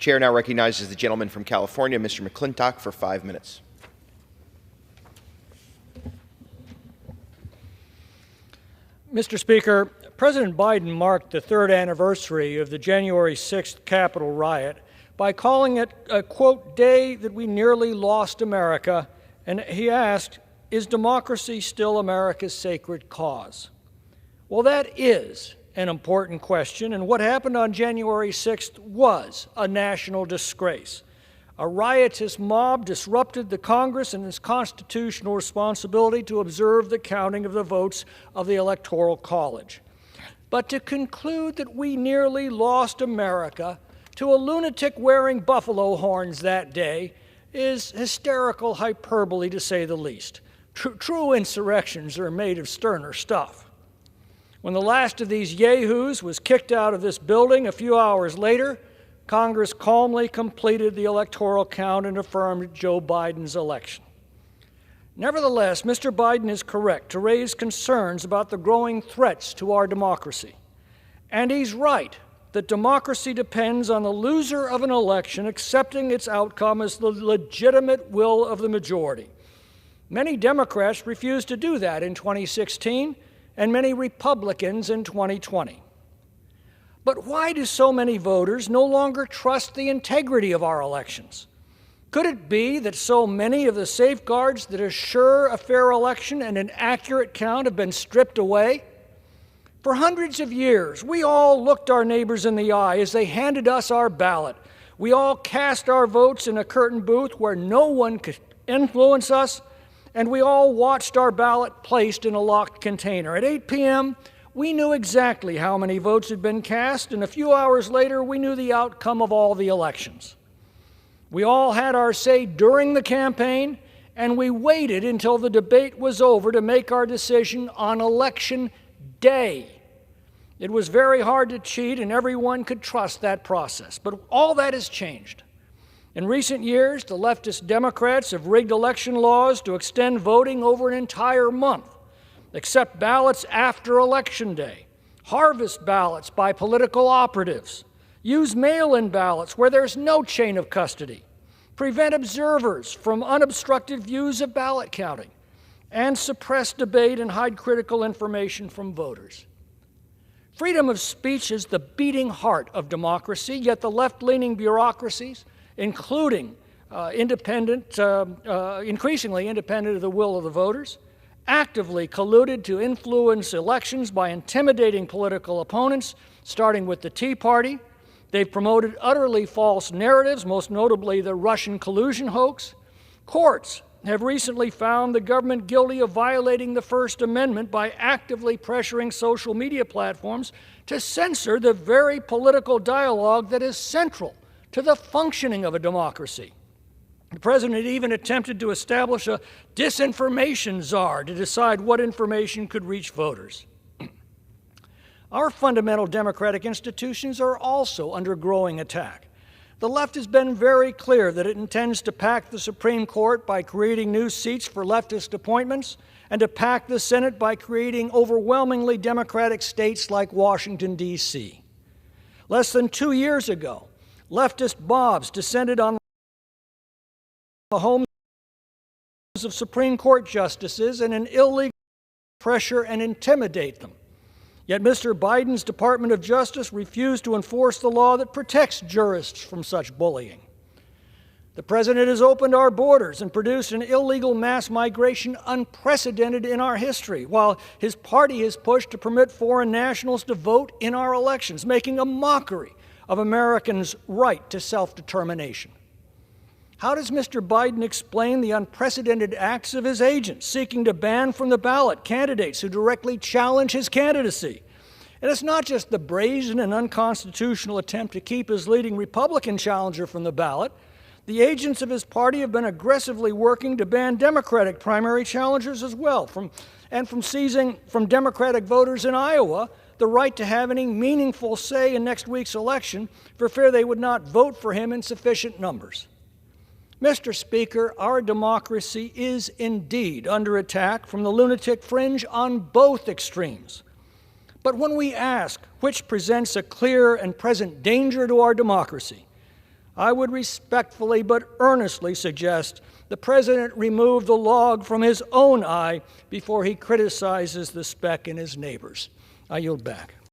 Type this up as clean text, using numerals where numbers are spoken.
Chair now recognizes the gentleman from California, Mr. McClintock, for 5 minutes. Mr. Speaker, President Biden marked the 3rd anniversary of the January 6th Capitol riot by calling it a, quote, day that we nearly lost America, and he asked, is democracy still America's sacred cause? Well, that is an important question, and what happened on January 6th was a national disgrace. A riotous mob disrupted the Congress and its constitutional responsibility to observe the counting of the votes of the Electoral College. But to conclude that we nearly lost America to a lunatic wearing buffalo horns that day is hysterical hyperbole, to say the least. True insurrections are made of sterner stuff. When the last of these yahoos was kicked out of this building a few hours later, Congress calmly completed the electoral count and affirmed Joe Biden's election. Nevertheless, Mr. Biden is correct to raise concerns about the growing threats to our democracy. And he's right that democracy depends on the loser of an election accepting its outcome as the legitimate will of the majority. Many Democrats refused to do that in 2016, and many Republicans in 2020. But why do so many voters no longer trust the integrity of our elections? Could it be that so many of the safeguards that assure a fair election and an accurate count have been stripped away? For hundreds of years, we all looked our neighbors in the eye as they handed us our ballot. We all cast our votes in a curtain booth where no one could influence us, and we all watched our ballot placed in a locked container. At 8 p.m., we knew exactly how many votes had been cast, and a few hours later, we knew the outcome of all the elections. We all had our say during the campaign, and we waited until the debate was over to make our decision on election day. It was very hard to cheat, and everyone could trust that process. But all that has changed. In recent years, the leftist Democrats have rigged election laws to extend voting over an entire month, accept ballots after Election Day, harvest ballots by political operatives, use mail-in ballots where there's no chain of custody, prevent observers from unobstructed views of ballot counting, and suppress debate and hide critical information from voters. Freedom of speech is the beating heart of democracy, yet the left-leaning bureaucracies, including increasingly independent of the will of the voters, actively colluded to influence elections by intimidating political opponents, starting with the Tea Party. They've promoted utterly false narratives, most notably the Russian collusion hoax. Courts have recently found the government guilty of violating the First Amendment by actively pressuring social media platforms to censor the very political dialogue that is central to the functioning of a democracy. The president even attempted to establish a disinformation czar to decide what information could reach voters. Our fundamental democratic institutions are also under growing attack. The left has been very clear that it intends to pack the Supreme Court by creating new seats for leftist appointments and to pack the Senate by creating overwhelmingly Democratic states like Washington, D.C. Less than 2 years ago, leftist mobs descended on the homes of Supreme Court justices and an illegal pressure and intimidate them. Yet Mr. Biden's Department of Justice refused to enforce the law that protects jurists from such bullying. The president has opened our borders and produced an illegal mass migration unprecedented in our history, while his party has pushed to permit foreign nationals to vote in our elections, making a mockery of Americans' right to self-determination. How does Mr. Biden explain the unprecedented acts of his agents seeking to ban from the ballot candidates who directly challenge his candidacy? And it's not just the brazen and unconstitutional attempt to keep his leading Republican challenger from the ballot. The agents of his party have been aggressively working to ban Democratic primary challengers as well, from seizing from Democratic voters in Iowa the right to have any meaningful say in next week's election for fear they would not vote for him in sufficient numbers. Mr. Speaker, our democracy is indeed under attack from the lunatic fringe on both extremes. But when we ask which presents a clear and present danger to our democracy, I would respectfully but earnestly suggest the President remove the log from his own eye before he criticizes the speck in his neighbor's. I yield back.